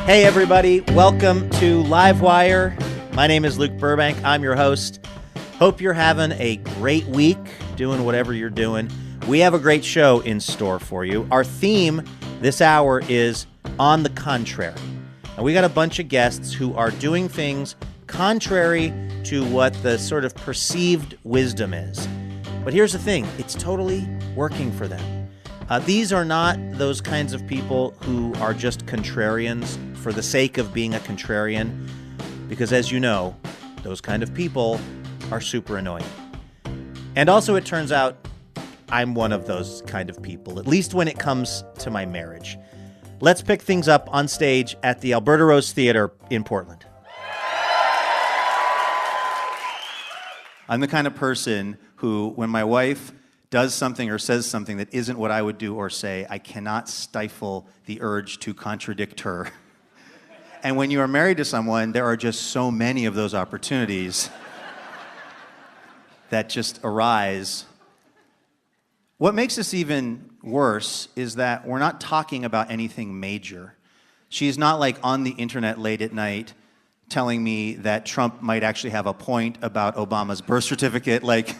Hey everybody, welcome to Livewire. My name is Luke Burbank. I'm your host. Hope you're having a great week, doing whatever you're doing. We have a great show in store for you. Our theme this hour is On the Contrary. And we got a bunch of guests who are doing things contrary to what the sort of perceived wisdom is. But here's the thing, it's totally working for them. These are not those kinds of people who are just contrarians for the sake of being a contrarian, because as you know, those kind of people are super annoying. And also it turns out I'm one of those kind of people, at least when it comes to my marriage. Let's pick things up on stage at the Alberta Rose Theatre in Portland. I'm the kind of person who, when my wife does something or says something that isn't what I would do or say, I cannot stifle the urge to contradict her. And when you are married to someone, there are just so many of those opportunities that just arise. What makes this even worse is that we're not talking about anything major. She's not like on the internet late at night telling me that Trump might actually have a point about Obama's birth certificate. Like,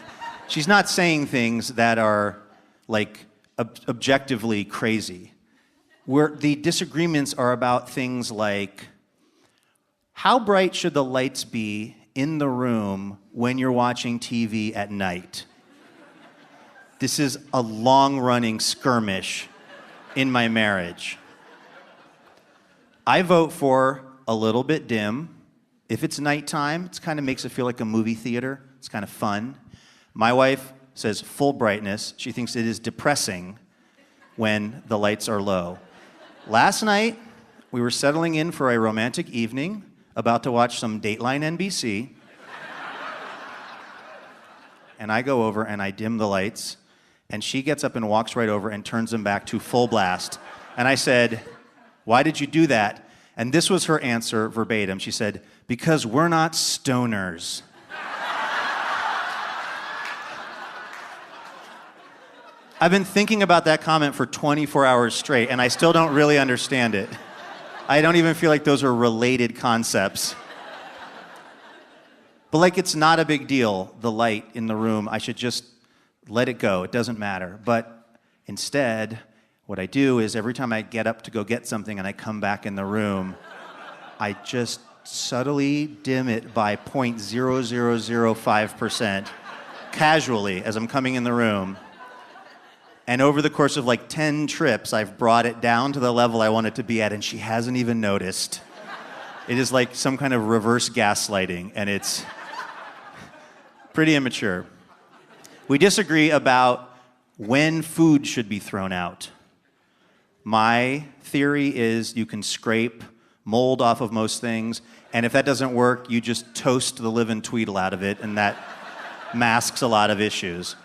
she's not saying things that are like objectively crazy. Where the disagreements are about things like, how bright should the lights be in the room when you're watching TV at night? This is a long-running skirmish in my marriage. I vote for a little bit dim. If it's nighttime, it kind of makes it feel like a movie theater. It's kind of fun. My wife says full brightness. She thinks it is depressing when the lights are low. Last night, we were settling in for a romantic evening, about to watch some Dateline NBC. And I go over and I dim the lights, and she gets up and walks right over and turns them back to full blast. And I said, "Why did you do that?" And this was her answer verbatim. She said, "Because we're not stoners." I've been thinking about that comment for 24 hours straight, and I still don't really understand it. I don't even feel like those are related concepts. But like, it's not a big deal, the light in the room. I should just let it go. It doesn't matter. But instead, what I do is every time I get up to go get something and I come back in the room, I just subtly dim it by 0.0005% casually as I'm coming in the room. And over the course of like 10 trips, I've brought it down to the level I want it to be at, and she hasn't even noticed. It is like some kind of reverse gaslighting, and it's pretty immature. We disagree about when food should be thrown out. My theory is you can scrape mold off of most things, and if that doesn't work, you just toast the living Tweedle out of it, and that masks a lot of issues.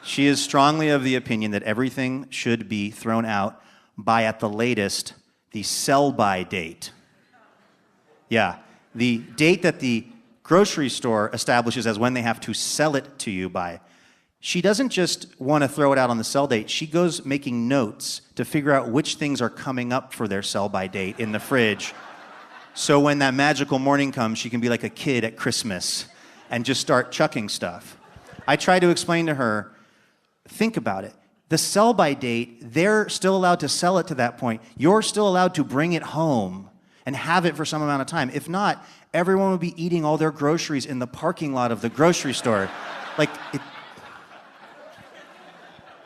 She is strongly of the opinion that everything should be thrown out by, at the latest, the sell-by date. Yeah, the date that the grocery store establishes as when they have to sell it to you by. She doesn't just want to throw it out on the sell date. She goes making notes to figure out which things are coming up for their sell-by date in the fridge. So when that magical morning comes, she can be like a kid at Christmas and just start chucking stuff. I try to explain to her, think about it. The sell-by date, they're still allowed to sell it to that point. You're still allowed to bring it home and have it for some amount of time. If not, everyone would be eating all their groceries in the parking lot of the grocery store.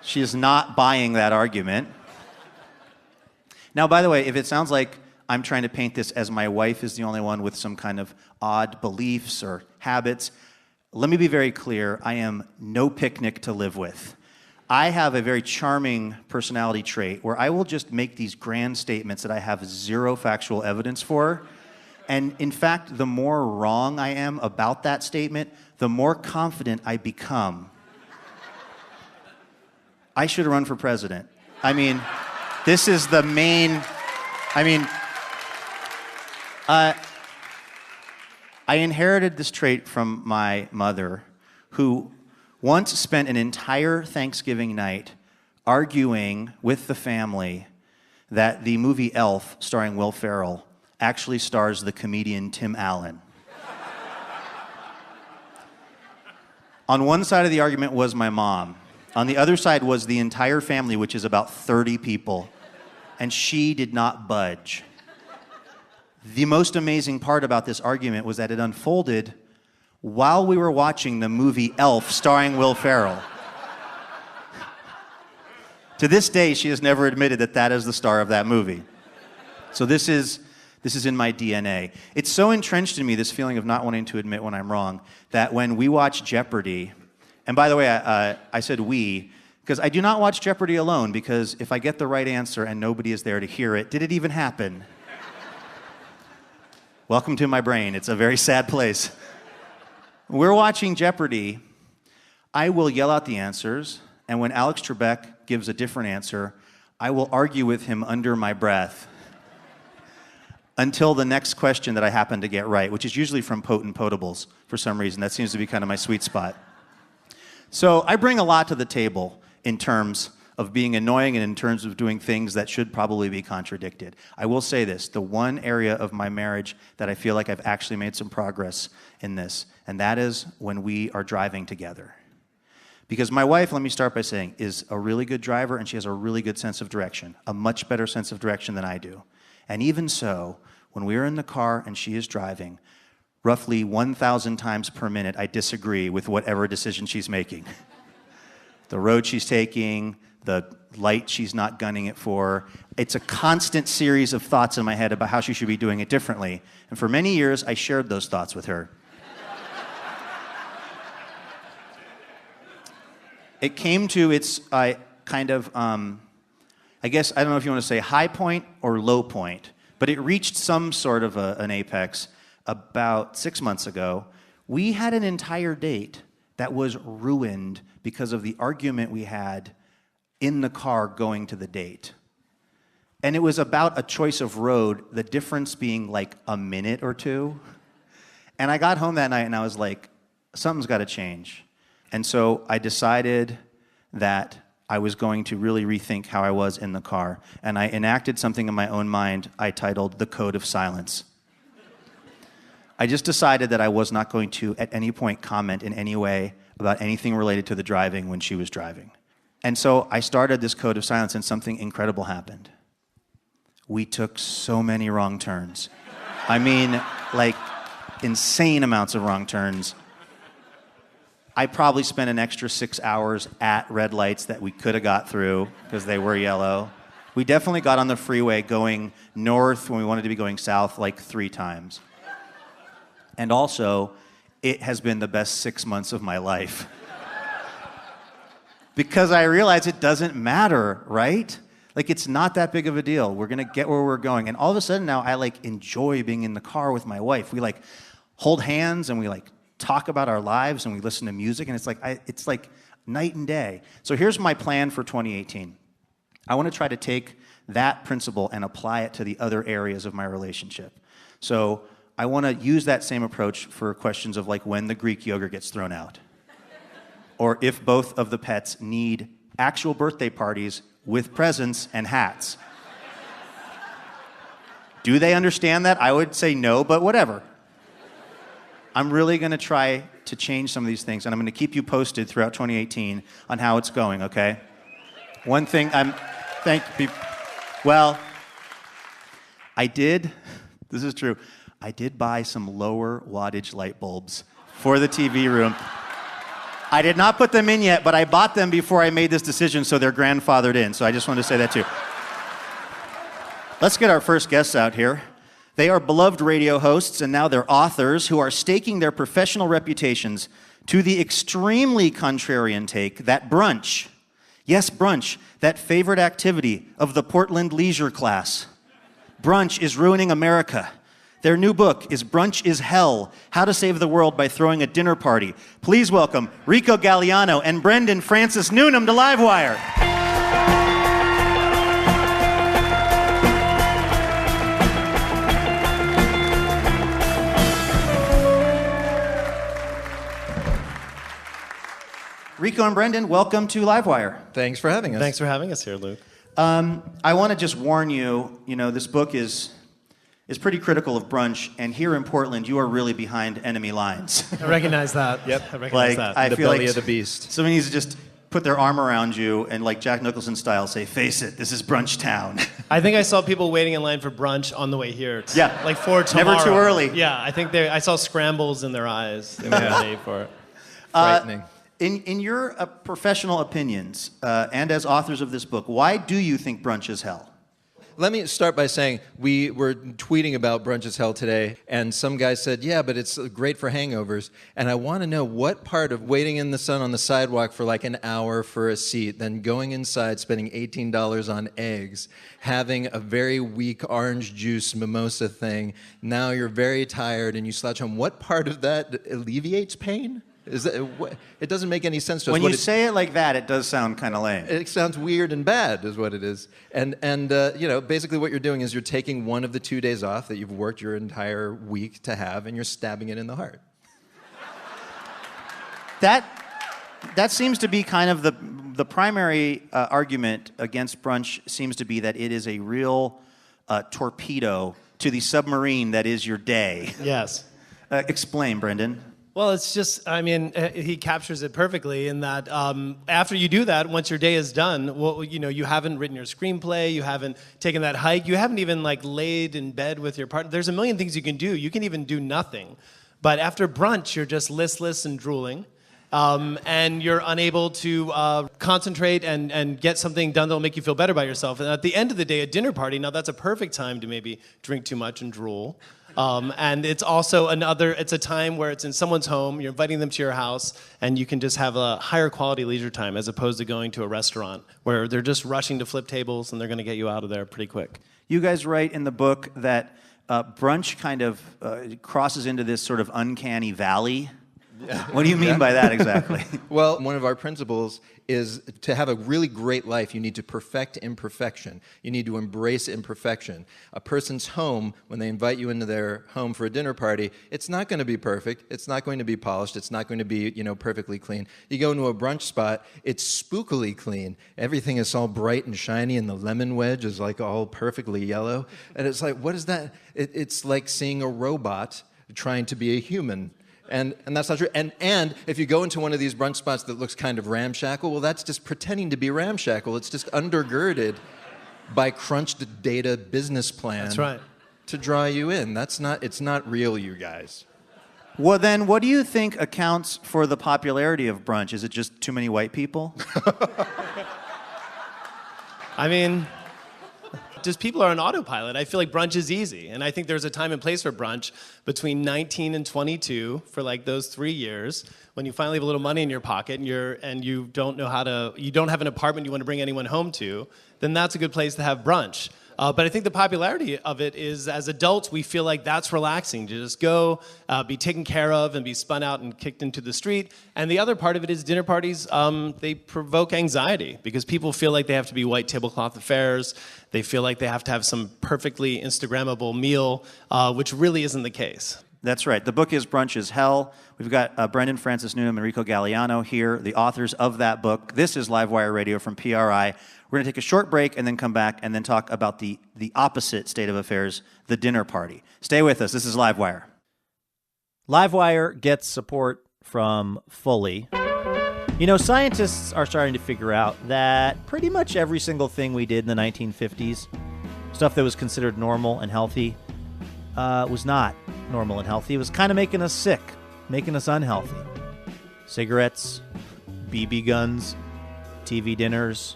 She is not buying that argument. Now, by the way, if it sounds like I'm trying to paint this as my wife is the only one with some kind of odd beliefs or habits, let me be very clear. I am no picnic to live with. I have a very charming personality trait where I will just make these grand statements that I have zero factual evidence for. And in fact, the more wrong I am about that statement, the more confident I become. I should run for president. I mean, this is the main, I inherited this trait from my mother, who once spent an entire Thanksgiving night arguing with the family that the movie Elf, starring Will Ferrell, actually stars the comedian Tim Allen. On one side of the argument was my mom. On the other side was the entire family, which is about 30 people, and she did not budge. The most amazing part about this argument was that it unfolded while we were watching the movie Elf, starring Will Ferrell. To this day, she has never admitted that that is the star of that movie. So this is in my DNA. It's so entrenched in me, this feeling of not wanting to admit when I'm wrong, that when we watch Jeopardy, and by the way, I said we, because I do not watch Jeopardy alone, because if I get the right answer and nobody is there to hear it, did it even happen? Welcome to my brain. It's a very sad place. We're watching Jeopardy. I will yell out the answers, and when Alex Trebek gives a different answer, I will argue with him under my breath until the next question that I happen to get right, which is usually from Potent Potables for some reason. That seems to be kind of my sweet spot. So I bring a lot to the table in terms of being annoying and in terms of doing things that should probably be contradicted. I will say this, the one area of my marriage that I feel like I've actually made some progress in this, and that is when we are driving together. Because my wife, let me start by saying, is a really good driver and she has a really good sense of direction, a much better sense of direction than I do. And even so, when we are in the car and she is driving, roughly 1,000 times per minute, I disagree with whatever decision she's making. The road she's taking, the light she's not gunning it for. It's a constant series of thoughts in my head about how she should be doing it differently. And for many years, I shared those thoughts with her. It came to its I guess, I don't know if you want to say high point or low point, but it reached some sort of an apex about 6 months ago. We had an entire date that was ruined because of the argument we had in the car going to the date. And it was about a choice of road, the difference being like a minute or two. And I got home that night and I was like, something's got to change. And so I decided that I was going to really rethink how I was in the car. And I enacted something in my own mind I titled The Code of Silence. I just decided that I was not going to, at any point, comment in any way about anything related to the driving when she was driving. And so I started this Code of Silence and something incredible happened. We took so many wrong turns. I mean, like, insane amounts of wrong turns. I probably spent an extra 6 hours at red lights that we could have got through because they were yellow. We definitely got on the freeway going north when we wanted to be going south like 3 times. And also, it has been the best 6 months of my life. Because I realize it doesn't matter, right? Like, it's not that big of a deal. We're going to get where we're going. And all of a sudden now, I, like, enjoy being in the car with my wife. We, like, hold hands and we, like, talk about our lives and we listen to music. And it's like night and day. So here's my plan for 2018. I want to try to take that principle and apply it to the other areas of my relationship. So I want to use that same approach for questions of, like, when the Greek yogurt gets thrown out. Or if both of the pets need actual birthday parties with presents and hats. Do they understand that? I would say no, but whatever. I'm really going to try to change some of these things, and I'm going to keep you posted throughout 2018 on how it's going, okay? One thing well, this is true, I did buy some lower wattage light bulbs for the TV room. I did not put them in yet, but I bought them before I made this decision, so they're grandfathered in. So I just wanted to say that too. Let's get our first guests out here. They are beloved radio hosts, and now they're authors who are staking their professional reputations to the extremely contrarian take that brunch, yes, brunch, that favorite activity of the Portland leisure class, brunch is ruining America. Their new book is Brunch is Hell, How to Save the World by Throwing a Dinner Party. Please welcome Rico Gagliano and Brendan Francis Newnam to Livewire. Rico and Brendan, welcome to Livewire. Thanks for having us. Thanks for having us here, Luke. I want to just warn you, this book is pretty critical of brunch, and here in Portland, you are really behind enemy lines. I recognize that. Yep. I recognize that. I The feel belly like of the beast. somebody needs to just put their arm around you and, like Jack Nicholson style, say, "Face it, this is brunch town." I think I saw people waiting in line for brunch on the way here. Yeah. Like for tomorrow. Never too early. Yeah, I think I saw scrambles in their eyes. They were ready for it. Frightening. In your professional opinions, and as authors of this book, why do you think brunch is hell? Let me start by saying we were tweeting about Brunch is Hell today, and some guy said, yeah, but it's great for hangovers. And I want to know what part of waiting in the sun on the sidewalk for like an hour for a seat, then going inside, spending $18 on eggs, having a very weak orange juice mimosa thing, now you're very tired and you slouch home. What part of that alleviates pain? It doesn't make any sense to us. When you say it like that, it does sound kind of lame. It sounds weird and bad, is what it is. And basically what you're doing is you're taking one of the 2 days off that you've worked your entire week to have, and you're stabbing it in the heart. That seems to be kind of the primary argument against brunch seems to be that it is a real torpedo to the submarine that is your day. Yes. Explain, Brendan. Well, it's just, he captures it perfectly in that after you do that, once your day is done, you haven't written your screenplay, you haven't taken that hike, you haven't even laid in bed with your partner. There's a million things you can do. You can even do nothing. But after brunch, you're just listless and drooling. And you're unable to concentrate and get something done that'll make you feel better about yourself. And at the end of the day, a dinner party, now that's a perfect time to maybe drink too much and drool. And it's also it's a time where it's in someone's home, you're inviting them to your house, and you can just have a higher quality leisure time as opposed to going to a restaurant where they're just rushing to flip tables and they're going to get you out of there pretty quick. You guys write in the book that brunch kind of crosses into this sort of uncanny valley. What do you mean by that exactly? Well, one of our principles is to have a really great life, you need to perfect imperfection. You need to embrace imperfection. A person's home, when they invite you into their home for a dinner party, it's not going to be perfect. It's not going to be polished. It's not going to be, perfectly clean. You go into a brunch spot, it's spookily clean. Everything is all bright and shiny, and the lemon wedge is all perfectly yellow. And it's like, what is that? It's like seeing a robot trying to be a human. And that's not true. And if you go into one of these brunch spots that looks kind of ramshackle, well, that's just pretending to be ramshackle. It's just undergirded by crunched data business plan. That's right. To draw you in. It's not real, you guys. Well, then, what do you think accounts for the popularity of brunch? Is it just too many white people? Just people are on autopilot. I feel like brunch is easy, and I think there's a time and place for brunch between 19 and 22 for those 3 years when you finally have a little money in your pocket and you don't have an apartment you want to bring anyone home to. Then that's a good place to have brunch. But I think the popularity of it is, as adults, we feel like that's relaxing to just go, be taken care of, and be spun out and kicked into the street. And the other part of it is dinner parties, they provoke anxiety because people feel like they have to be white tablecloth affairs. They feel like they have to have some perfectly Instagrammable meal, which really isn't the case. That's right. The book is Brunch is Hell. We've got Brendan Francis Newnam and Rico Gagliano here, the authors of that book. This is Livewire Radio from PRI. We're going to take a short break and then come back and then talk about the opposite state of affairs, the dinner party. Stay with us. This is Livewire. Livewire gets support from Fully. Scientists are starting to figure out that pretty much every single thing we did in the 1950s, stuff that was considered normal and healthy, was not normal and healthy. It was kind of making us sick, making us unhealthy. Cigarettes, BB guns, TV dinners.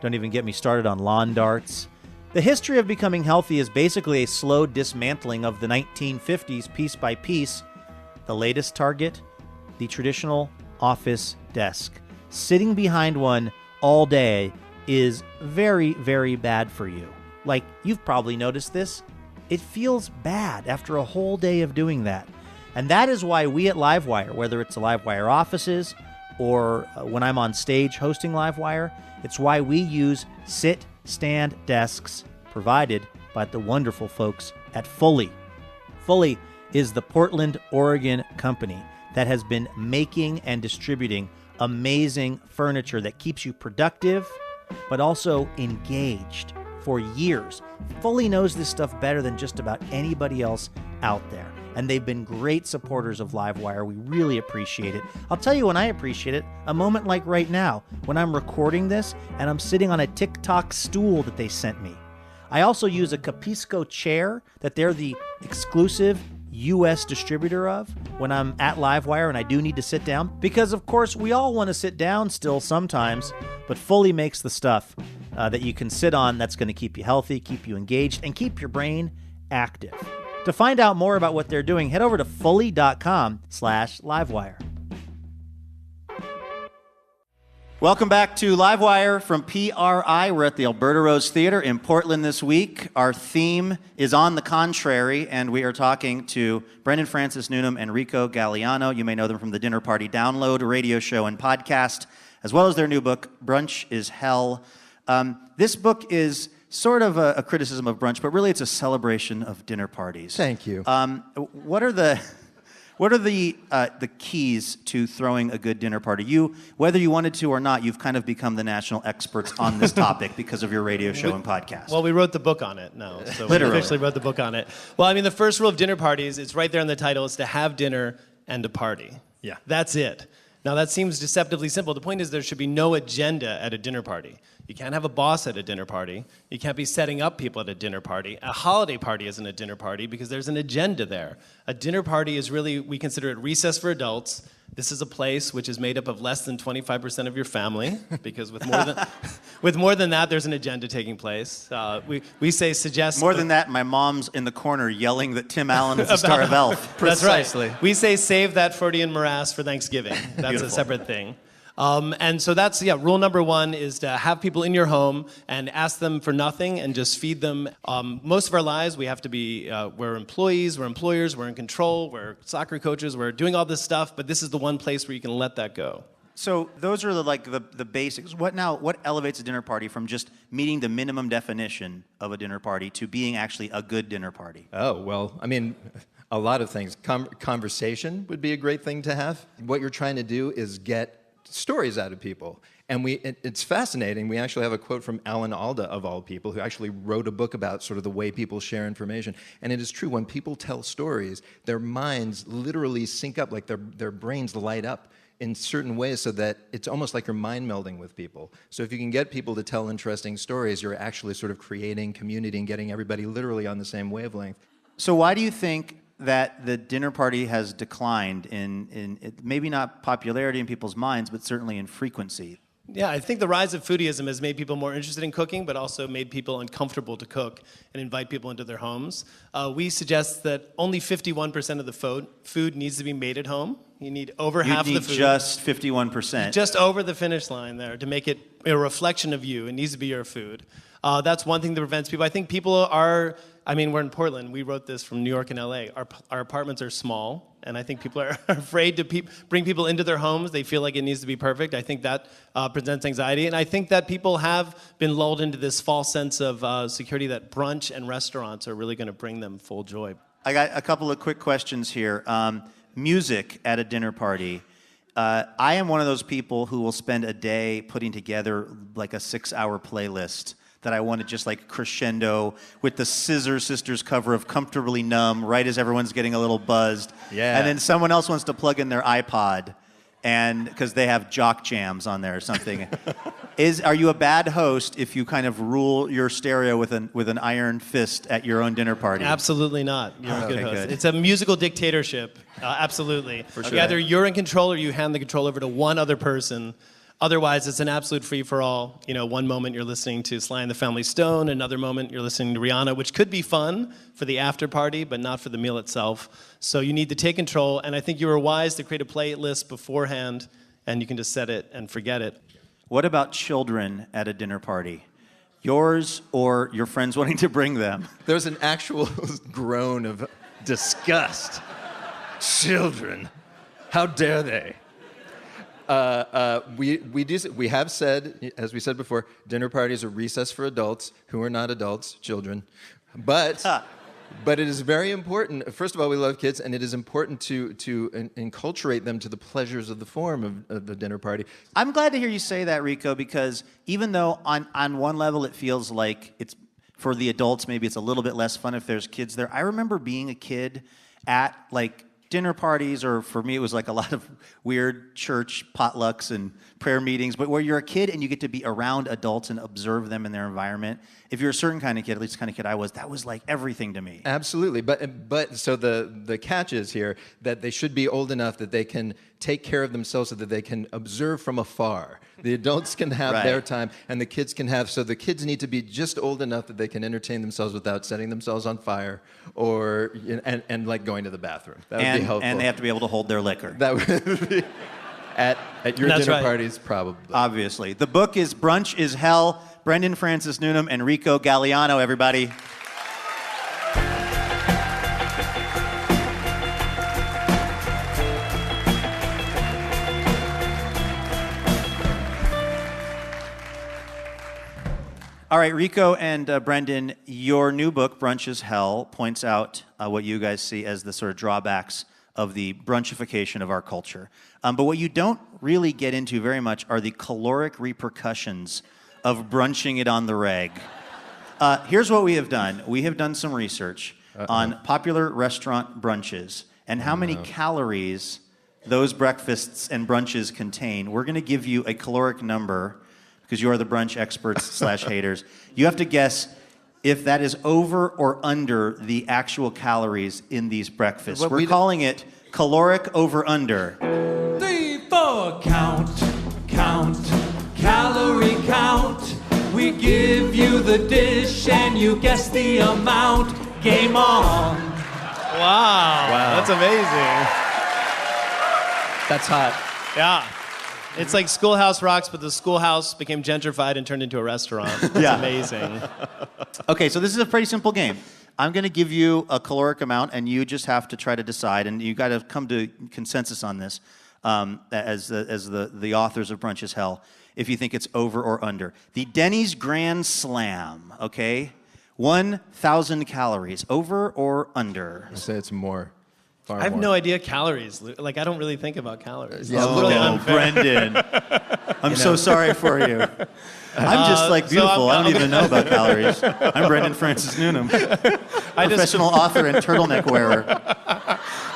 Don't even get me started on lawn darts. The history of becoming healthy is basically a slow dismantling of the 1950s piece by piece. The latest target, the traditional office desk. Sitting behind one all day is very, very bad for you. You've probably noticed this. It feels bad after a whole day of doing that. And that is why we at Livewire, whether it's the Livewire offices or when I'm on stage hosting Livewire, it's why we use sit-stand desks provided by the wonderful folks at Fully. Fully is the Portland, Oregon company that has been making and distributing amazing furniture that keeps you productive, but also engaged for years. Fully knows this stuff better than just about anybody else out there. And they've been great supporters of Livewire. We really appreciate it. I'll tell you when I appreciate it, a moment like right now, when I'm recording this and I'm sitting on a TikTok stool that they sent me. I also use a Capisco chair that they're the exclusive U.S. distributor of when I'm at Livewire and I do need to sit down. Because, of course, we all want to sit down still sometimes, but Fully makes the stuff that you can sit on that's going to keep you healthy, keep you engaged, and keep your brain active. To find out more about what they're doing, head over to fully.com/livewire. Welcome back to Livewire from PRI. We're at the Alberta Rose Theater in Portland this week. Our theme is On the Contrary, and we are talking to Brendan Francis Newnam and Rico Gagliano. You may know them from the Dinner Party Download radio show and podcast, as well as their new book, Brunch is Hell. This book is sort of a criticism of brunch, but really it's a celebration of dinner parties. Thank you. What are the keys to throwing a good dinner party? Whether you wanted to or not, you've kind of become the national experts on this topic because of your radio show and podcast. Well, we wrote the book on it now. So Literally. We officially wrote the book on it. Well, I mean, the first rule of dinner parties, it's right there in the title, is to have dinner and to party. Yeah. That's it. Now, that seems deceptively simple. The point is there should be no agenda at a dinner party. You can't have a boss at a dinner party. You can't be setting up people at a dinner party. A holiday party isn't a dinner party because there's an agenda there. A dinner party is really, we consider it recess for adults. This is a place which is made up of less than 25% of your family, because with more than that, there's an agenda taking place. We say suggest... More than that, my mom's in the corner yelling that Tim Allen is the star of Elf. That's Precisely. right. We say save that Freudian morass for Thanksgiving. That's Beautiful. a separate thing. And so that's, rule number one is to have people in your home and ask them for nothing and just feed them. Most of our lives, we have to be, we're employees, we're employers, we're in control, we're soccer coaches, we're doing all this stuff, but this is the one place where you can let that go. So those are the basics. What elevates a dinner party from just meeting the minimum definition of a dinner party to being actually a good dinner party? Oh, well, I mean, a lot of things. Conversation would be a great thing to have. What you're trying to do is get stories out of people. And it's fascinating. We actually have a quote from Alan Alda, of all people, who actually wrote a book about sort of the way people share information. And it is true, when people tell stories, their minds literally sync up, like their brains light up in certain ways, so that it's almost like you're mind melding with people. So if you can get people to tell interesting stories, you're actually sort of creating community and getting everybody literally on the same wavelength. So why do you think that the dinner party has declined in maybe not popularity in people's minds, but certainly in frequency? Yeah, I think the rise of foodieism has made people more interested in cooking, but also made people uncomfortable to cook and invite people into their homes. We suggest that only 51% of the food needs to be made at home. You need over half of the food. Just 51%. Just over the finish line there to make it a reflection of you. It needs to be your food. That's one thing that prevents people. I think people are, we're in Portland. We wrote this from New York and LA. Our apartments are small, and I think people are afraid to bring people into their homes. They feel like it needs to be perfect. I think that presents anxiety. And I think that people have been lulled into this false sense of security that brunch and restaurants are really going to bring them full joy. I got a couple of quick questions here. Music at a dinner party. I am one of those people who will spend a day putting together like a 6-hour playlist that I want to just like crescendo with the Scissor Sisters cover of Comfortably Numb right as everyone's getting a little buzzed. Yeah. And then someone else wants to plug in their iPod and because they have jock jams on there or something. Are you a bad host if you kind of rule your stereo with an iron fist at your own dinner party? Absolutely not. You're a good Okay, host. good. It's a musical dictatorship. Absolutely. For sure. Either you're in control or you hand the control over to one other person. Otherwise, it's an absolute free-for-all. One moment you're listening to Sly and the Family Stone, another moment you're listening to Rihanna, which could be fun for the after party, but not for the meal itself. So you need to take control, and I think you were wise to create a playlist beforehand, and you can just set it and forget it. What about children at a dinner party? Yours or your friends wanting to bring them? There's an actual groan of disgust. Children, how dare they? We have said, as we said before, dinner parties are recess for adults who are not adults, children. But But it is very important. First of all, we love kids, and it is important to enculturate them to the pleasures of the form of the dinner party. I'm glad to hear you say that, Rico, because even though on one level it feels like it's for the adults, maybe it's a little bit less fun if there's kids there. I remember being a kid at like dinner parties, or for me it was like a lot of weird church potlucks and prayer meetings, but where you're a kid and you get to be around adults and observe them in their environment. If you're a certain kind of kid, at least the kind of kid I was, that was like everything to me. Absolutely, but so the catch is here that they should be old enough that they can take care of themselves so that they can observe from afar. The adults can have Right. their time, and the kids can have, so the kids need to be just old enough that they can entertain themselves without setting themselves on fire or, and like going to the bathroom. That would be helpful. And they have to be able to hold their liquor. That would be, at your That's dinner right. parties, probably. Obviously. The book is Brunch is Hell, Brendan Francis Newnam and Rico Gagliano, everybody. All right, Rico and Brendan, your new book, Brunch is Hell, points out what you guys see as the sort of drawbacks of the brunchification of our culture. But what you don't really get into very much are the caloric repercussions of brunching it on the reg. Here's what we have done. We have done some research on popular restaurant brunches and how many calories those breakfasts and brunches contain. We're going to give you a caloric number because you are the brunch experts slash haters. You have to guess if that is over or under the actual calories in these breakfasts. Well, We're calling it caloric over-under. 3, 4, count, calorie count. We give you the dish and you guess the amount. Game on. Wow. That's amazing. That's hot. Yeah. It's like Schoolhouse Rocks, but the schoolhouse became gentrified and turned into a restaurant. It's amazing. Okay, so this is a pretty simple game. I'm going to give you a caloric amount, and you just have to try to decide, and you got to come to consensus on this as the authors of Brunch is Hell, if you think it's over or under. The Denny's Grand Slam, okay? 1,000 calories, over or under? I say it's more. I have no idea calories. Like, I don't really think about calories. Yeah, It's really unfair. Brendan. I'm so sorry for you. I'm just like beautiful. I don't even know about calories. I'm Brendan Francis Newnam, professional author and turtleneck wearer.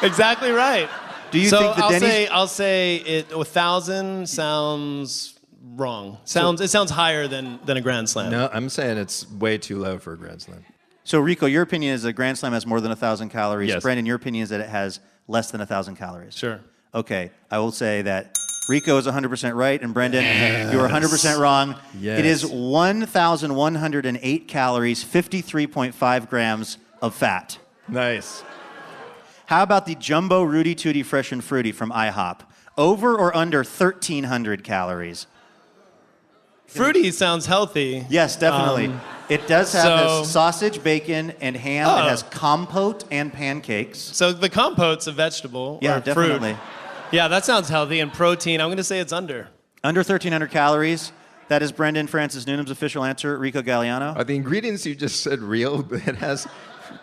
Exactly right. Do you think the Denny's... I'll say it. 1,000 sounds wrong. It sounds higher than a Grand Slam. No, I'm saying it's way too low for a Grand Slam. So, Rico, your opinion is that Grand Slam has more than 1,000 calories. Yes. Brendan, your opinion is that it has less than 1,000 calories. Sure. Okay, I will say that Rico is 100% right, and Brendan, you are 100% wrong. Yes. It is 1,108 calories, 53.5 grams of fat. Nice. How about the Jumbo Rudy Tooty Fresh and Fruity from IHOP? Over or under 1,300 calories? Fruity sounds healthy. Yes, definitely. It does have so- this sausage, bacon, and ham. Oh. It has compote and pancakes. So the compote's a vegetable Yeah, or definitely. fruit. Yeah, that sounds healthy. And protein, I'm going to say it's under. Under 1,300 calories. That is Brendan Francis Newnam's official answer. Rico Gagliano. Are the ingredients you just said real? It has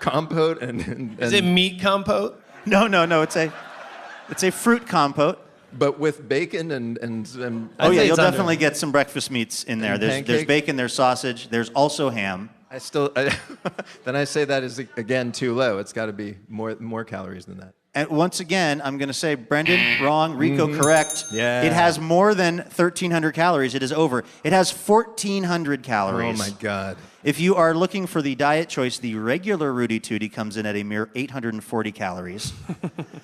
compote and Is it meat compote? No. It's a fruit compote. but with bacon and Oh yeah, say you'll it's under. definitely get some breakfast meats in there. And There's pancakes? bacon, there's sausage, there's also ham. then I say that is again too low. It's got to be more calories than that. And once again, I'm going to say Brendan wrong, Rico correct. Yeah. It has more than 1,300 calories. It is over. It has 1,400 calories. Oh my God. If you are looking for the diet choice, the regular Rudy Tooty comes in at a mere 840 calories.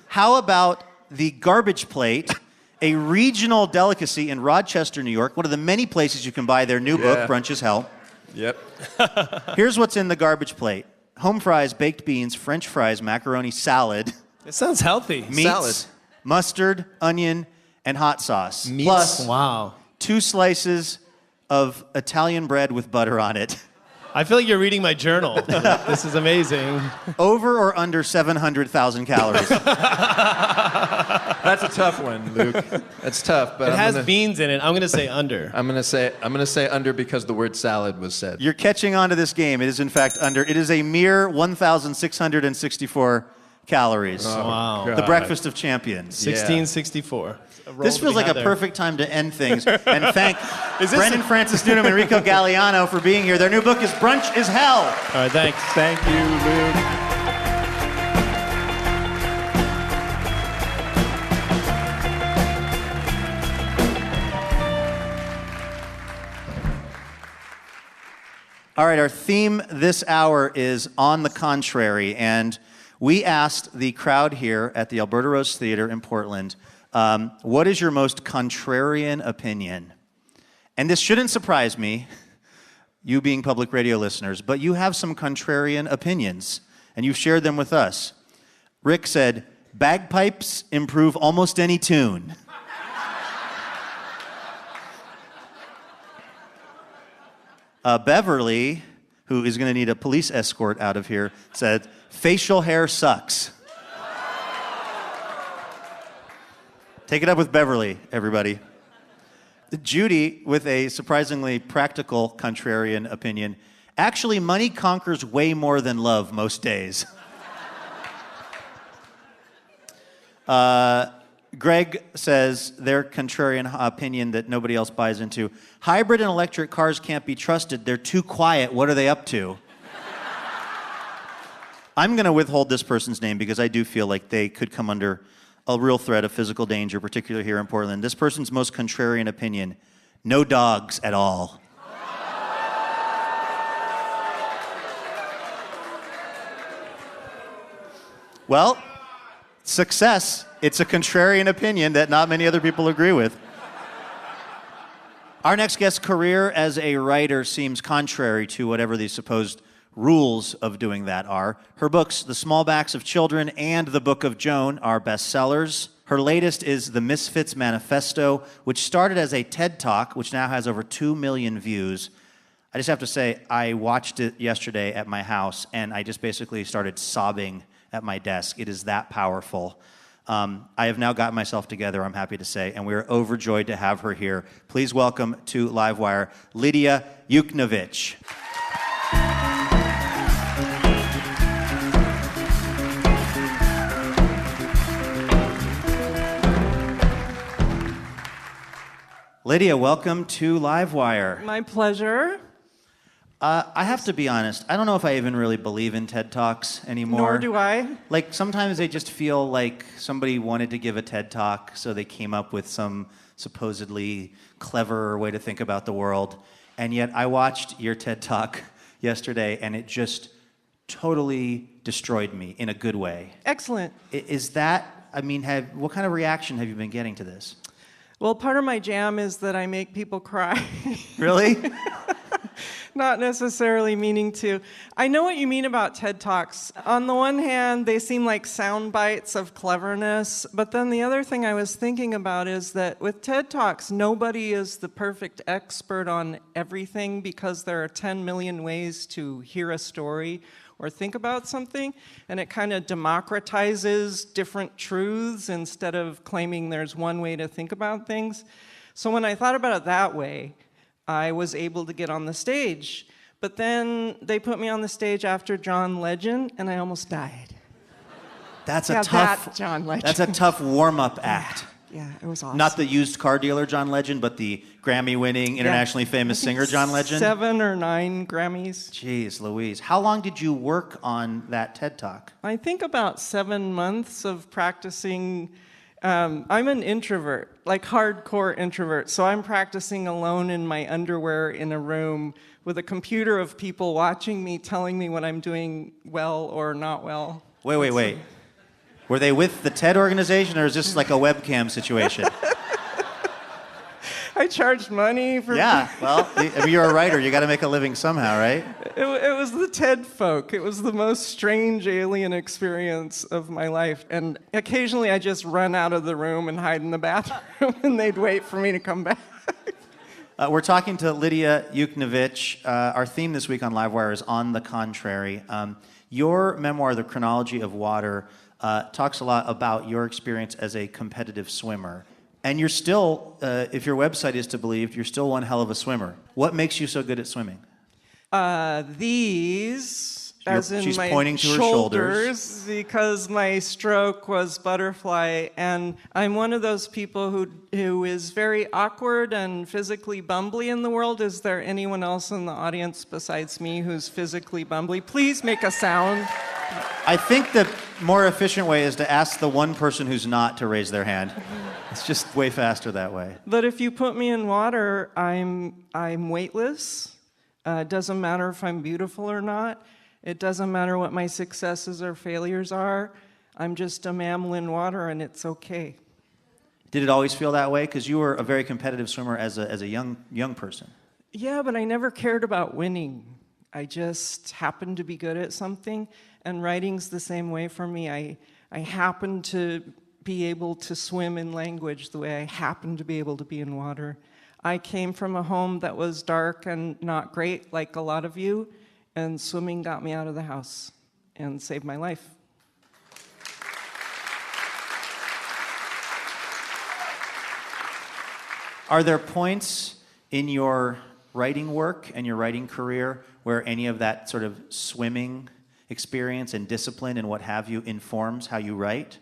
How about the garbage plate, a regional delicacy in Rochester, New York, one of the many places you can buy their new book, Brunch is Hell. Yep. Here's what's in the garbage plate. Home fries, baked beans, French fries, macaroni salad, It sounds healthy. meats, Salad. mustard, onion, and hot sauce. Meats? Plus Wow. 2 slices of Italian bread with butter on it. I feel like you're reading my journal. This is amazing. Over or under 700,000 calories? That's a tough one, Luke. That's tough, but It has beans in it. I'm going to say under. I'm gonna say under because the word salad was said. You're catching on to this game. It is, in fact, under. It is a mere 1,664 calories. Wow. The breakfast of champions. 1664. This feels like a perfect time to end things and thank Brendan Francis Newnam and Rico Gagliano for being here. Their new book is Brunch is Hell. All right, thanks. Thank you, Luke. All right, our theme this hour is On the Contrary, and we asked the crowd here at the Alberta Rose Theater in Portland, what is your most contrarian opinion? And this shouldn't surprise me, you being public radio listeners, but you have some contrarian opinions, and you've shared them with us. Rick said, bagpipes improve almost any tune. Beverly, who is going to need a police escort out of here, said, facial hair sucks. Take it up with Beverly, everybody. Judy, with a surprisingly practical contrarian opinion, actually, money conquers way more than love most days. Greg says their contrarian opinion that nobody else buys into. Hybrid and electric cars can't be trusted. They're too quiet. What are they up to? I'm going to withhold this person's name because I do feel like they could come under a real threat of physical danger, particularly here in Portland. This person's most contrarian opinion, no dogs at all. Well, success. It's a contrarian opinion that not many other people agree with. Our next guest's career as a writer seems contrary to whatever the supposed rules of doing that are. Her books, The Smallbacks of Children and The Book of Joan, are bestsellers. Her latest is The Misfits Manifesto, which started as a TED Talk, which now has over 2 million views. I just have to say, I watched it yesterday at my house, and I just basically started sobbing at my desk. It is that powerful. I have now gotten myself together, I'm happy to say, and we're overjoyed to have her here. Please welcome to Livewire, Lidia Yuknavitch. Lidia, welcome to Livewire. My pleasure. I have to be honest, I don't know if I even really believe in TED Talks anymore. Nor do I. Like, sometimes they just feel like somebody wanted to give a TED Talk, so they came up with some supposedly clever way to think about the world. And yet, I watched your TED Talk yesterday, and it just totally destroyed me in a good way. Excellent. Is that, I mean, what kind of reaction have you been getting to this? Well, part of my jam is that I make people cry. Really? Not necessarily meaning to. I know what you mean about TED Talks. On the one hand, they seem like sound bites of cleverness, but then the other thing I was thinking about is that with TED Talks, nobody is the perfect expert on everything because there are 10 million ways to hear a story or think about something, and it kind of democratizes different truths instead of claiming there's one way to think about things. So when I thought about it that way, I was able to get on the stage. But then they put me on the stage after John Legend, and I almost died. That's Yeah, a tough that John Legend. That's a tough warm-up act. Yeah, it was awesome. Not the used car dealer John Legend, but the Grammy-winning, internationally famous singer John Legend? 7 or 9 Grammys. Jeez Louise. How long did you work on that TED Talk? I think about 7 months of practicing. I'm an introvert, like hardcore introvert, so I'm practicing alone in my underwear in a room with a computer of people watching me, telling me what I'm doing well or not well. Wait. Were they with the TED organization, or is this like a webcam situation? I charged money for... Yeah, well, if you're a writer, you got to make a living somehow, right? It was the TED folk. It was the most strange alien experience of my life. And occasionally I just run out of the room and hide in the bathroom, and they'd wait for me to come back. We're talking to Lidia Yuknavitch. Our theme this week on Livewire is On the Contrary. Your memoir, The Chronology of Water, talks a lot about your experience as a competitive swimmer. And you're still, if your website is to believe, you're still one hell of a swimmer. What makes you so good at swimming? These, as in she's my pointing to her shoulders. because my stroke was butterfly, and I'm one of those people who is very awkward and physically bumbly in the world. Is there anyone else in the audience besides me who's physically bumbly? Please make a sound. I think the more efficient way is to ask the one person who's not to raise their hand. It's just way faster that way. But if you put me in water, I'm weightless. It doesn't matter if I'm beautiful or not. It doesn't matter what my successes or failures are. I'm just a mammal in water, and it's okay. Did it always feel that way? Because you were a very competitive swimmer as a young person. Yeah, but I never cared about winning. I just happened to be good at something, and writing's the same way for me. I happen to be able to swim in language the way I happen to be able to be in water. I came from a home that was dark and not great, like a lot of you, and swimming got me out of the house and saved my life. Are there points in your writing work and your writing career where any of that sort of swimming experience and discipline and what have you informs how you write?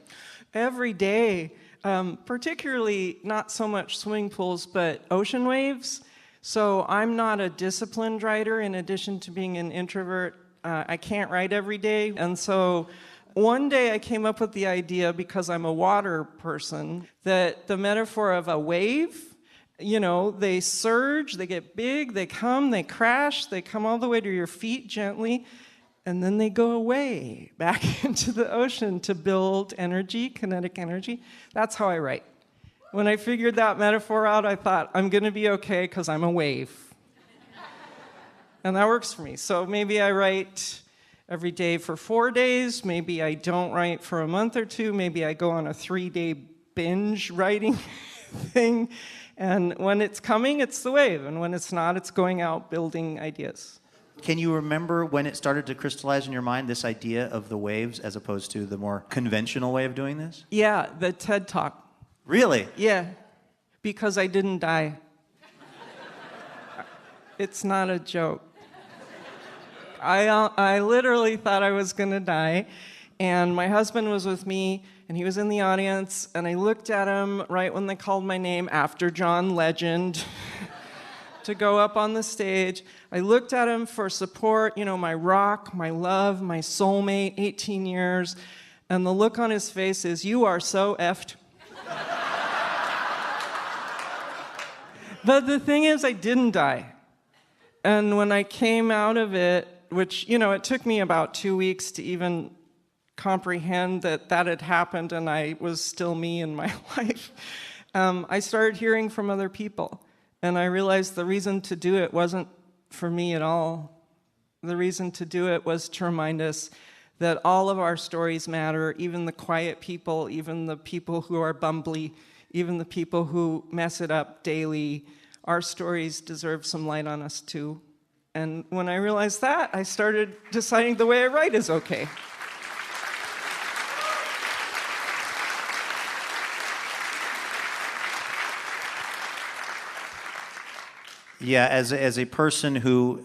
Every day, particularly not so much swimming pools, but ocean waves. So I'm not a disciplined writer. In addition to being an introvert, I can't write every day. And so one day I came up with the idea, because I'm a water person, that the metaphor of a wave, you know, they surge, they get big, they come, they crash, they come all the way to your feet gently, and then they go away back into the ocean to build energy, kinetic energy. That's how I write. When I figured that metaphor out, I thought, I'm going to be okay because I'm a wave. And that works for me. So maybe I write every day for 4 days. Maybe I don't write for a month or two. Maybe I go on a 3-day binge writing thing. And when it's coming, it's the wave. And when it's not, it's going out building ideas. Can you remember when it started to crystallize in your mind, this idea of the waves as opposed to the more conventional way of doing this? Yeah, the TED Talk. Really? Yeah, because I didn't die. It's not a joke. I literally thought I was going to die, and my husband was with me, and he was in the audience, and I looked at him right when they called my name after John Legend to go up on the stage. I looked at him for support, you know, my rock, my love, my soulmate, 18 years, and the look on his face is, you are so effed. But the thing is, I didn't die. And when I came out of it, which, you know, it took me about 2 weeks to even comprehend that that had happened and I was still me in my life, I started hearing from other people. And I realized the reason to do it wasn't for me at all. The reason to do it was to remind us that all of our stories matter, even the quiet people, even the people who are bumbly, even the people who mess it up daily. Our stories deserve some light on us too. And when I realized that, I started deciding the way I write is okay. Yeah, as a person who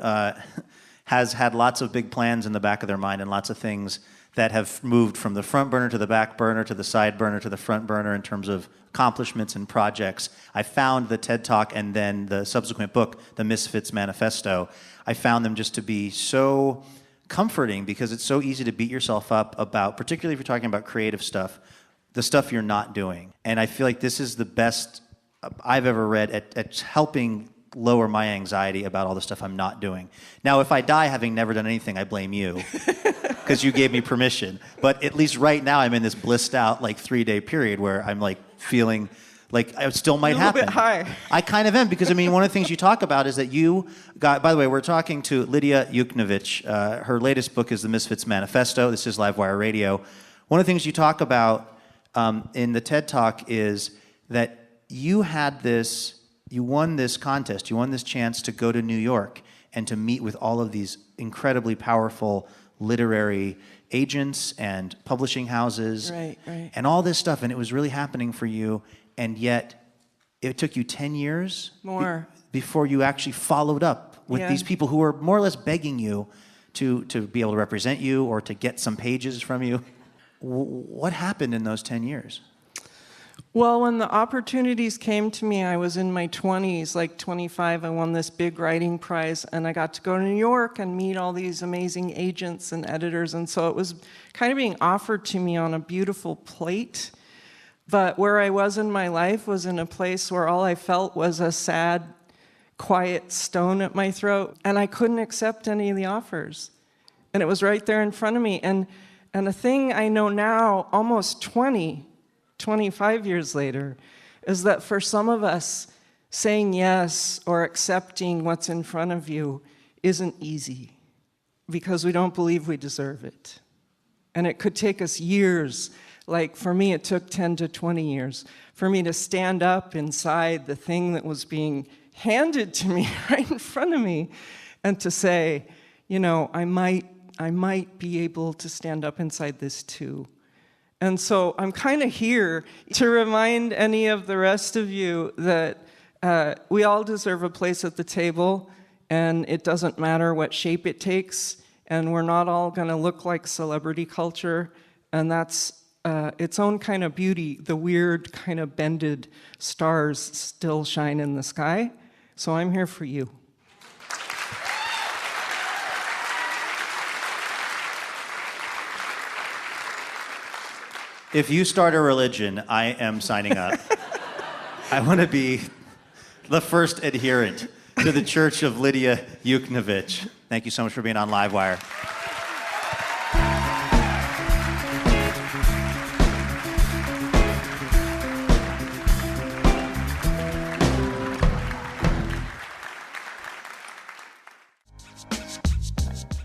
has had lots of big plans in the back of their mind and lots of things that have moved from the front burner to the back burner to the side burner to the front burner in terms of accomplishments and projects, I found the TED Talk and then the subsequent book, The Misfits Manifesto, I found them just to be so comforting because it's so easy to beat yourself up about, particularly if you're talking about creative stuff, the stuff you're not doing. And I feel like this is the best I've ever read at helping lower my anxiety about all the stuff I'm not doing. Now, if I die having never done anything, I blame you because you gave me permission. But at least right now, I'm in this blissed out like 3-day period where I'm like feeling like it still might happen. A little bit high. I kind of am because I mean, one of the things you talk about is that you got. By the way, we're talking to Lidia Yuknavitch. Her latest book is The Misfits Manifesto. This is Livewire Radio. One of the things you talk about in the TED Talk is that you had this. You won this contest, you won this chance to go to New York and to meet with all of these incredibly powerful literary agents and publishing houses Right. and all this stuff, and it was really happening for you, and yet it took you 10 years More. before you actually followed up with Yeah. these people who were more or less begging you to be able to represent you or to get some pages from you. What happened in those 10 years? Well, when the opportunities came to me, I was in my 20s, like 25. I won this big writing prize, and I got to go to New York and meet all these amazing agents and editors. And so it was kind of being offered to me on a beautiful plate. But where I was in my life was in a place where all I felt was a sad, quiet stone at my throat, and I couldn't accept any of the offers. And it was right there in front of me. And a thing I know now, almost 25 years later, is that for some of us, saying yes or accepting what's in front of you isn't easy because we don't believe we deserve it. And it could take us years. Like for me, it took 10 to 20 years for me to stand up inside the thing that was being handed to me right in front of me and to say, I might be able to stand up inside this too. And so I'm kind of here to remind any of the rest of you that we all deserve a place at the table, and it doesn't matter what shape it takes, and we're not all going to look like celebrity culture, and that's its own kind of beauty. The weird kind of bended stars still shine in the sky, so I'm here for you. If you start a religion, I am signing up. I want to be the first adherent to the Church of Lidia Yuknavitch. Thank you so much for being on Livewire.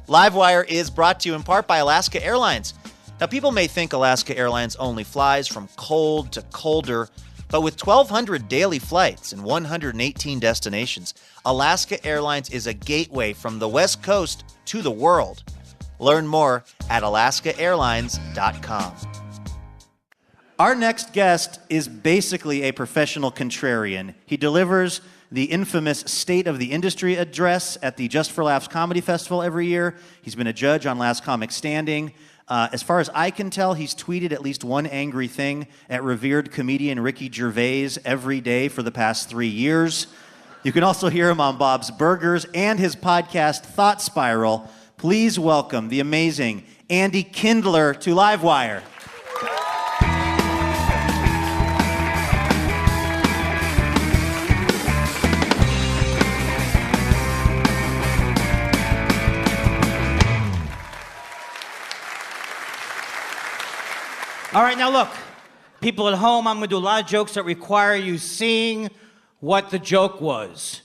Livewire is brought to you in part by Alaska Airlines. Now, people may think Alaska Airlines only flies from cold to colder, but with 1,200 daily flights and 118 destinations, Alaska Airlines is a gateway from the West Coast to the world. Learn more at alaskaairlines.com. Our next guest is basically a professional contrarian. He delivers the infamous State of the Industry address at the Just for Laughs Comedy Festival every year. He's been a judge on Last Comic Standing. As far as I can tell, he's tweeted at least one angry thing at revered comedian Ricky Gervais every day for the past 3 years. You can also hear him on Bob's Burgers and his podcast, Thought Spiral. Please welcome the amazing Andy Kindler to Livewire. All right, now look, people at home, I'm going to do a lot of jokes that require you seeing what the joke was.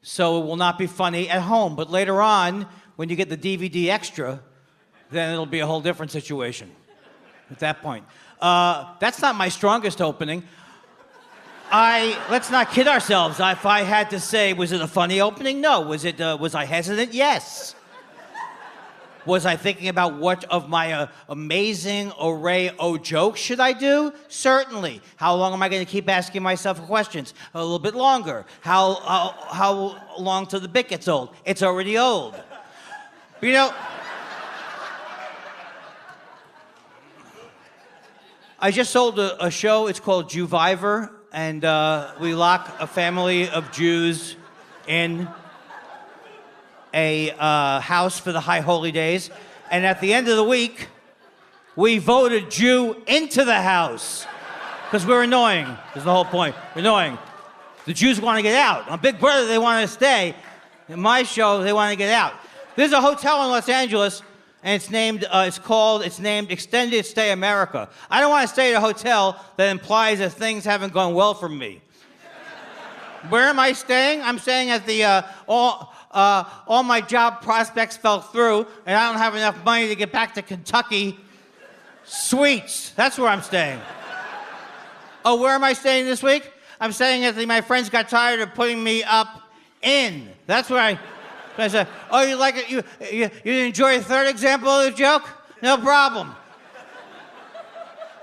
So it will not be funny at home, but later on, when you get the DVD extra, then it'll be a whole different situation at that point. That's not my strongest opening. Let's not kid ourselves. If I had to say, was it a funny opening? No. Was I hesitant? Yes. Was I thinking about what of my amazing array of jokes should I do? Certainly. How long am I going to keep asking myself questions? A little bit longer. How long till the bit gets old? It's already old. I just sold a show. It's called Jewviver, and we lock a family of Jews in a house for the High Holy Days, and at the end of the week, we voted Jew into the house because we're annoying. That's the whole point. We're annoying. The Jews want to get out. On Big Brother, they want to stay. In my show, they want to get out. There's a hotel in Los Angeles, and it's named Extended Stay America. I don't want to stay at a hotel that implies that things haven't gone well for me. Where am I staying? I'm staying at the all my job prospects fell through, and I don't have enough money to get back to Kentucky. Suites. That's where I'm staying. Oh, where am I staying this week? I'm staying at my friends got tired of putting me up in. That's where I said, oh, you like it? You enjoy a third example of the joke? No problem.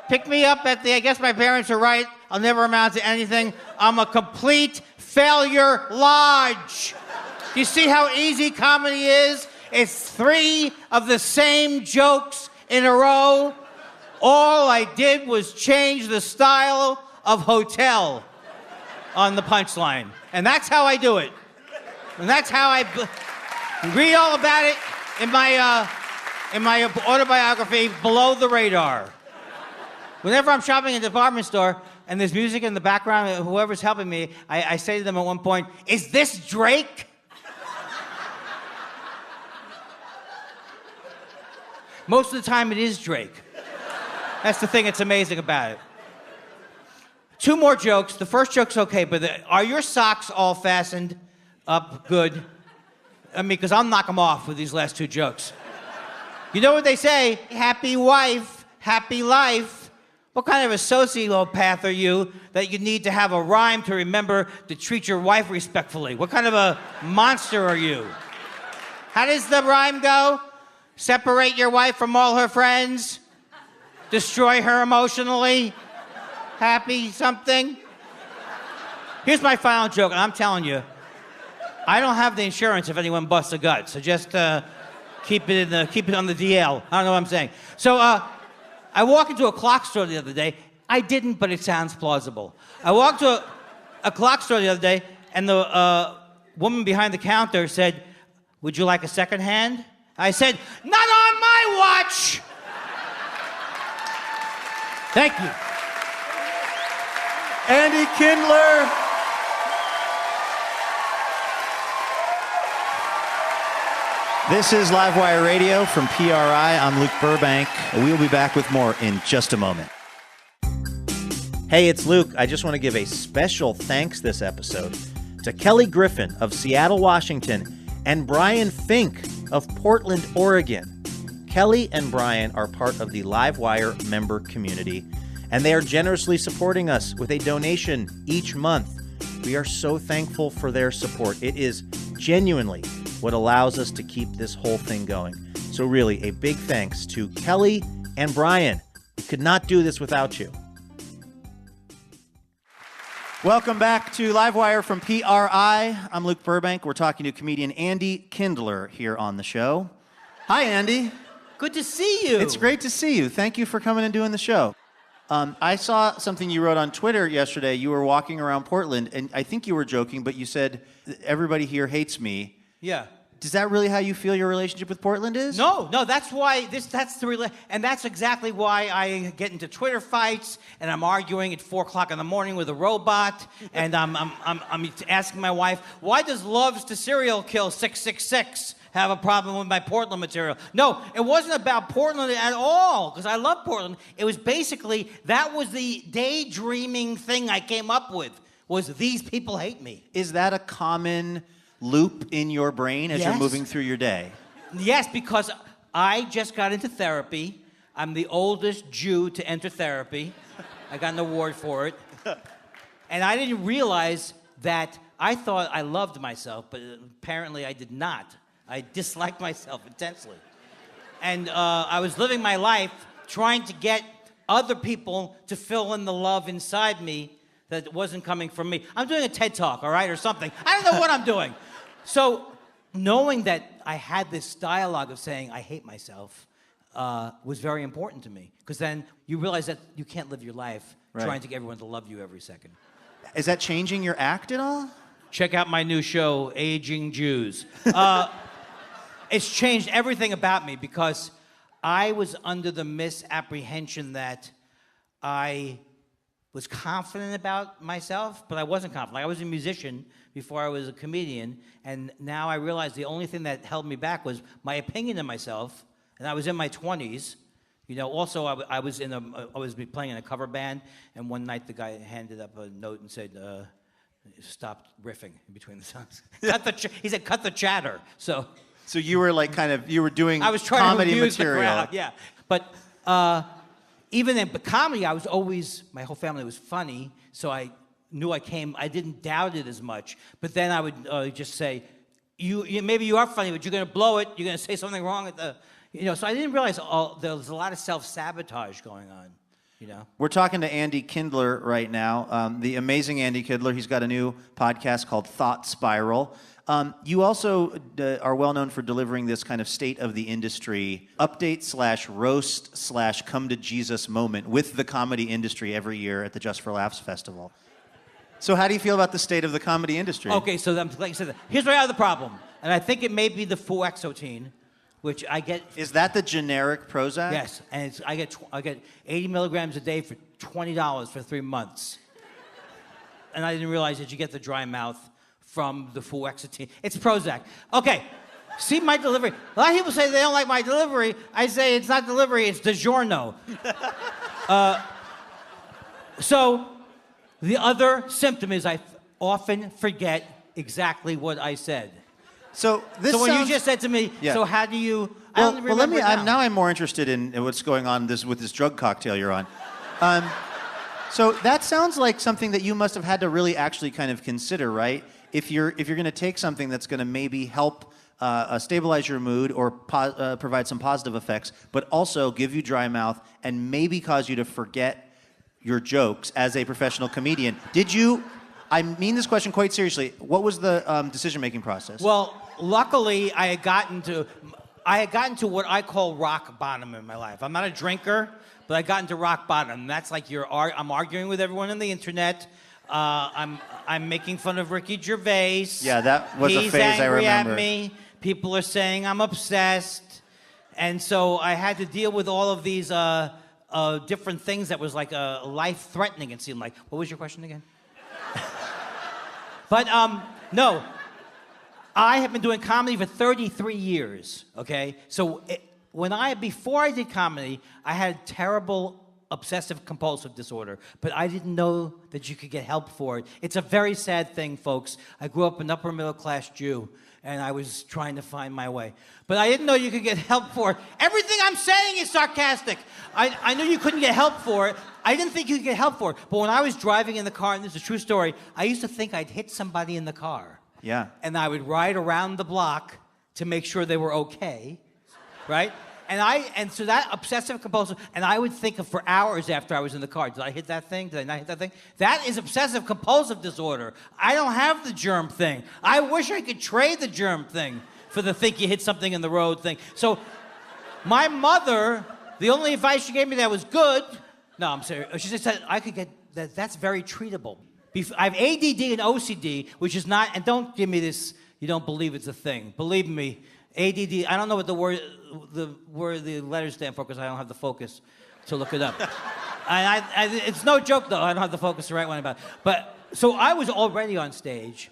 Pick me up at I guess my parents are right. I'll never amount to anything. I'm a complete failure lodge. Do you see how easy comedy is? It's 3 of the same jokes in a row. All I did was change the style of hotel on the punchline. And that's how I do it. And that's how I read all about it in my autobiography, Below the Radar. Whenever I'm shopping in a department store and there's music in the background, whoever's helping me, I say to them at one point, is this Drake? Most of the time it is Drake. That's the thing that's amazing about it. 2 more jokes. The first joke's okay, but are your socks all fastened up good? I mean, because I'll knock them off with these last 2 jokes. You know what they say? Happy wife, happy life. What kind of a sociopath are you that you need to have a rhyme to remember to treat your wife respectfully? What kind of a monster are you? How does the rhyme go? Separate your wife from all her friends? Destroy her emotionally? Happy something? Here's my final joke, and I'm telling you, I don't have the insurance if anyone busts a gut, so just keep it on the DL. I don't know what I'm saying. So I walked into a clock store the other day. I didn't, but it sounds plausible. I walked to a clock store the other day, and the woman behind the counter said, would you like a second hand? I said, not on my watch! Thank you. Andy Kindler. This is Livewire Radio from PRI. I'm Luke Burbank. We'll be back with more in just a moment. Hey, it's Luke. I just want to give a special thanks this episode to Kelly Griffin of Seattle, Washington, and Brian Fink of Portland, Oregon. Kelly and Brian are part of the Livewire member community, and they are generously supporting us with a donation each month. We are so thankful for their support. It is genuinely what allows us to keep this whole thing going. So really, a big thanks to Kelly and Brian. We could not do this without you. Welcome back to Livewire from PRI. I'm Luke Burbank. We're talking to comedian Andy Kindler here on the show. Hi, Andy. Good to see you. It's great to see you. Thank you for coming and doing the show. I saw something you wrote on Twitter yesterday. You were walking around Portland, and I think you were joking, but you said, everybody here hates me. Yeah. Is that really how you feel your relationship with Portland is? No, that's why and that's exactly why I get into Twitter fights and I'm arguing at 4:00 in the morning with a robot and I'm asking my wife, why does Loves to Serial Kill 666 have a problem with my Portland material? No, it wasn't about Portland at all, because I love Portland. It was basically, that was the daydreaming thing I came up with, was these people hate me. Is that a common loop in your brain as you're moving through your day? Yes, because I just got into therapy. I'm the oldest Jew to enter therapy. I got an award for it. And I didn't realize that I thought I loved myself, but apparently I did not. I disliked myself intensely. And I was living my life trying to get other people to fill in the love inside me that wasn't coming from me. I'm doing a TED Talk, all right, or something. I don't know what I'm doing. So knowing that I had this dialogue of saying I hate myself was very important to me, because then you realize that you can't live your life trying to get everyone to love you every second. Is that changing your act at all? Check out my new show, Aging Jews. It's changed everything about me, because I was under the misapprehension that I was confident about myself, but I wasn't confident. Like, I was a musician before I was a comedian, and now I realize the only thing that held me back was my opinion of myself, and I was in my 20s. You know, also I was playing in a cover band, and one night the guy handed up a note and said, stop riffing in between the songs. He said, cut the chatter. So you were like you were doing I was trying comedy to amuse material. The crowd, yeah. But even in comedy, I was always, my whole family was funny, so I knew I didn't doubt it as much. But then I would just say, maybe you are funny, but you're going to blow it. You're going to say something wrong at the, So I didn't realize there was a lot of self-sabotage going on. We're talking to Andy Kindler right now, the amazing Andy Kindler. He's got a new podcast called Thought Spiral. You also are well known for delivering this kind of state of the industry update / roast / come to Jesus moment with the comedy industry every year at the Just for Laughs Festival. So how do you feel about the state of the comedy industry? Okay, so like I said, here's where I have the problem, and I think it may be the fluoxetine, which I get. Is that the generic Prozac? Yes, and I get 80 milligrams a day for $20 for 3 months, and I didn't realize that you get the dry mouth from the fluoxetine. It's Prozac. Okay, see my delivery. A lot of people say they don't like my delivery. I say it's not delivery, it's DiGiorno. So the other symptom is I often forget exactly what I said. So when you just said to me, so how do you? I Well, don't remember now I'm more interested in what's going on with this drug cocktail you're on. So that sounds like something that you must have had to really actually kind of consider, right? If you're going to take something that's going to maybe help stabilize your mood or provide some positive effects, but also give you dry mouth and maybe cause you to forget your jokes as a professional comedian. I mean this question quite seriously. What was the decision-making process? Well, luckily, I had gotten to what I call rock bottom in my life. I'm not a drinker, but I got into rock bottom. That's like I'm arguing with everyone on the internet. I'm making fun of Ricky Gervais. Yeah, that was a phase I remember. He's angry at me. People are saying I'm obsessed. And so I had to deal with all of these different things that was like life-threatening, it seemed like. What was your question again? But no, I have been doing comedy for 33 years, okay? So before I did comedy, I had terrible obsessive-compulsive disorder, but I didn't know that you could get help for it. It's a very sad thing, folks. I grew up an upper-middle-class Jew, and I was trying to find my way. But I didn't know you could get help for it. Everything I'm saying is sarcastic. I knew you couldn't get help for it. I didn't think you could get help for it. But when I was driving in the car, and this is a true story, I used to think I'd hit somebody in the car. Yeah. And I would ride around the block to make sure they were okay, right? And so that obsessive compulsive, and I would think of for hours after I was in the car, did I hit that thing? Did I not hit that thing? That is obsessive compulsive disorder. I don't have the germ thing. I wish I could trade the germ thing for the think you hit something in the road thing. So my mother, the only advice she gave me that was good, no, I'm serious. She just said I could get that. That's very treatable. I have ADD and OCD, which is not, and don't give me this, you don't believe it's a thing. Believe me, ADD, I don't know what the letters stand for because I don't have the focus to look it up. It's no joke, though. I don't have the focus to write one about it. But, so I was already on stage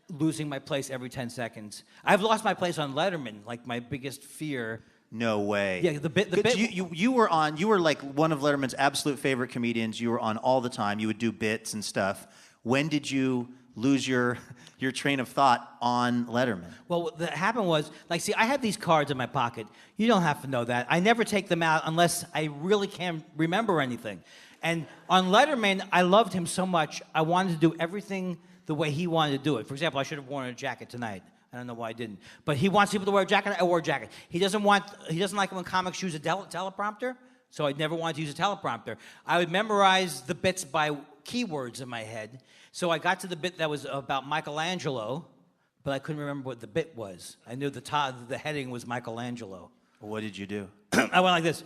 losing my place every 10 seconds. I've lost my place on Letterman, like my biggest fear. No way. Yeah, the bit. You were like one of Letterman's absolute favorite comedians. You were on all the time. You would do bits and stuff. When did you lose your train of thought on Letterman? Well, what happened was, I had these cards in my pocket. You don't have to know that. I never take them out unless I really can't remember anything. And on Letterman, I loved him so much, I wanted to do everything the way he wanted to do it. For example, I should have worn a jacket tonight. I don't know why I didn't. But he wants people to wear a jacket, I wore a jacket. He doesn't like it when comics use a teleprompter, so I never wanted to use a teleprompter. I would memorize the bits by keywords in my head. So I got to the bit that was about Michelangelo, but I couldn't remember what the bit was. I knew the heading was Michelangelo. What did you do? I went like this.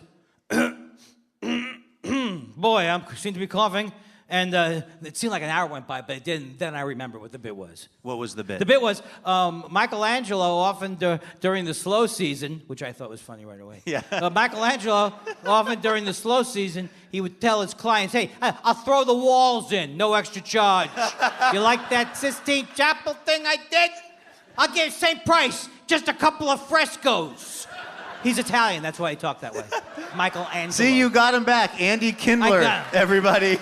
Boy, I seem to be coughing. And it seemed like an hour went by, but it didn't. Then I remember what the bit was. What was the bit? The bit was Michelangelo often during the slow season, which I thought was funny right away. Yeah. Michelangelo often during the slow season, he would tell his clients, "Hey, I'll throw the walls in, no extra charge. You like that Sistine Chapel thing I did? I'll give same price, just a couple of frescoes." He's Italian, that's why he talked that way. Michelangelo. See, you got him back. Andy Kindler, everybody.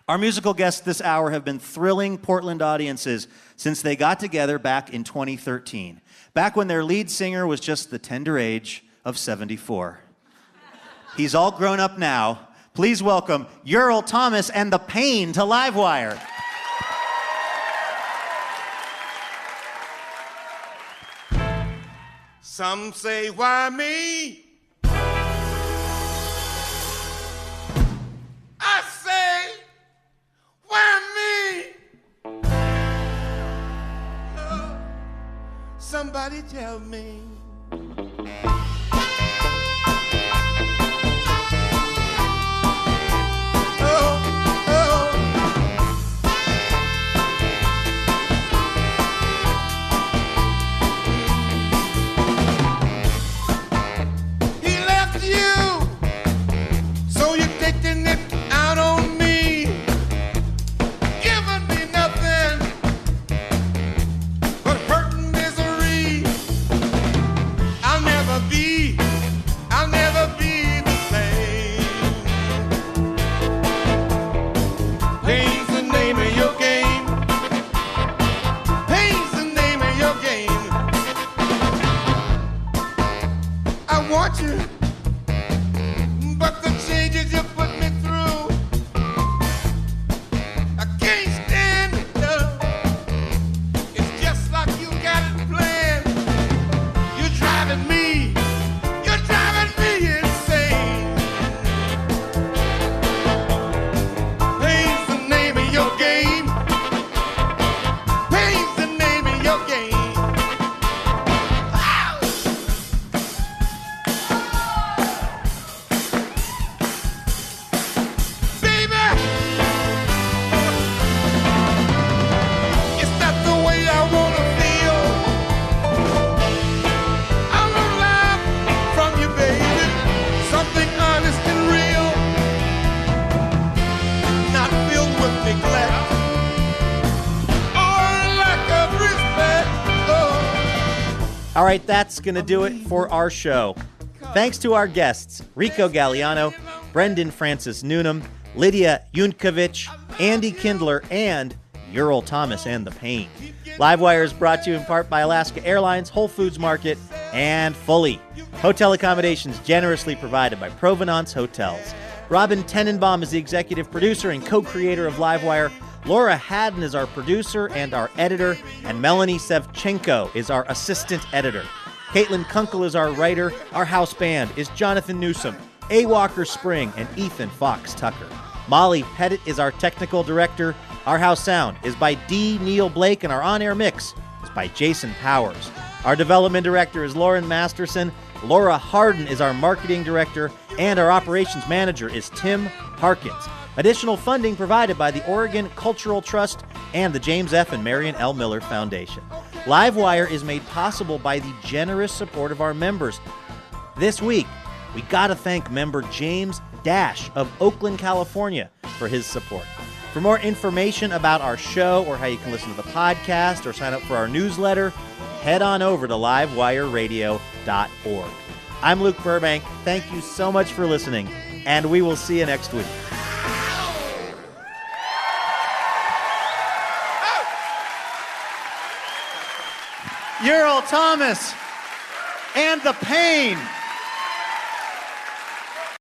Our musical guests this hour have been thrilling Portland audiences since they got together back in 2013. back when their lead singer was just the tender age of 74. He's all grown up now. Please welcome Ural Thomas and the Pain to Livewire. Some say, why me? I say, why me? Oh, somebody tell me. All right, that's going to do it for our show. Thanks to our guests, Rico Gagliano, Brendan Francis Newnam, Lidia Yuknavitch, Andy Kindler, and Ural Thomas and the Pain. Livewire is brought to you in part by Alaska Airlines, Whole Foods Market, and Fully. Hotel accommodations generously provided by Provenance Hotels. Robin Tenenbaum is the executive producer and co-creator of Livewire. Laura Haddon is our producer and our editor, and Melanie Sevchenko is our assistant editor. Caitlin Kunkel is our writer. Our house band is Jonathan Newsom, A. Walker Spring, and Ethan Fox Tucker. Molly Pettit is our technical director. Our house sound is by D. Neil Blake, and our on-air mix is by Jason Powers. Our development director is Lauren Masterson. Laura Harden is our marketing director, and our operations manager is Tim Harkins. Additional funding provided by the Oregon Cultural Trust and the James F. and Marion L. Miller Foundation. Livewire is made possible by the generous support of our members. This week, we got to thank member James Dash of Oakland, California, for his support. For more information about our show or how you can listen to the podcast or sign up for our newsletter, head on over to livewireradio.org. I'm Luke Burbank. Thank you so much for listening, and we will see you next week. Ural Thomas and the Pain.